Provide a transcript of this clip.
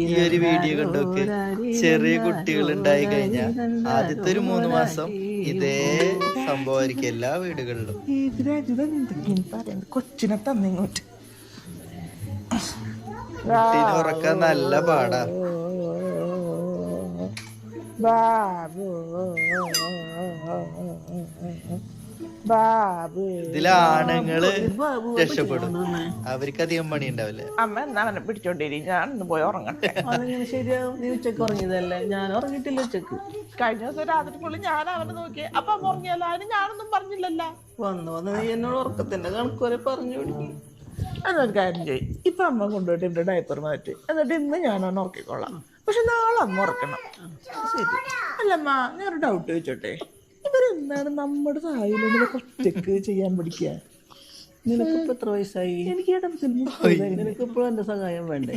ഈ ഒരു വീഡിയോ കണ്ടോക്ക്. ചെറിയ കുട്ടികൾ ഉണ്ടായി കഴിഞ്ഞാൽ ആദ്യത്തെ ഒരു 3 മാസം ഇതേ സംഭവമായിരിക്കും എല്ലാ വീടുകളിലും. കൊച്ചിനെ തന്നിങ്ങോട്ട് കുട്ടീനെ ഉറക്കാൻ നല്ല പാടാ. ബാബു ബാബു ഇതിലാണുങ്ങള് രക്ഷപ്പെടും, അവർക്ക് അധികം പണി ഉണ്ടാവില്ല. അമ്മ എന്നാ അവനെ പിടിച്ചോണ്ടിരി, ഞാനൊന്ന് പോയി ഉറങ്ങട്ടെ. അതെങ്ങനെ ശരിയാവും? നീ ഉച്ചക്ക് ഉറങ്ങിയതല്ലേ? ഞാൻ ഉറങ്ങിയിട്ടില്ല ഉച്ചക്ക്. കഴിഞ്ഞ ദിവസം രാത്രി പുള്ളി ഞാൻ അവനെ നോക്കി, അപ്പൊ ഉറങ്ങിയല്ലോ, അതിന് ഞാനൊന്നും പറഞ്ഞില്ലല്ലോ. വന്ന് നീ എന്നോട് ഉറക്കത്തിന്റെ കണക്ക് വരെ പറഞ്ഞു പിടിക്കും. എന്നൊരു കാര്യം ചെയ്യും, ഇപ്പൊ അമ്മ കൊണ്ടുപോയിട്ട് എന്റെ ഡയപ്പർ മാറ്റി, എന്നിട്ട് ഇന്ന് ഞാൻ അവനെ ഉറക്കിക്കൊള്ളാം, പക്ഷെ നാളെ അമ്മ ഉറക്കണം. ശരി. അല്ലമ്മ, ഞാനൊരു ഡൗട്ട് ചോദിച്ചോട്ടെ, ഇവരെന്താണ് നമ്മുടെ സായിലൊക്കെ ഒറ്റക്ക് ചെയ്യാൻ പഠിക്കുക? നിനക്കിപ്പോ എത്ര വയസ്സായി? എനിക്ക് നിനക്കിപ്പോഴും എന്റെ സഹായം വേണ്ടേ?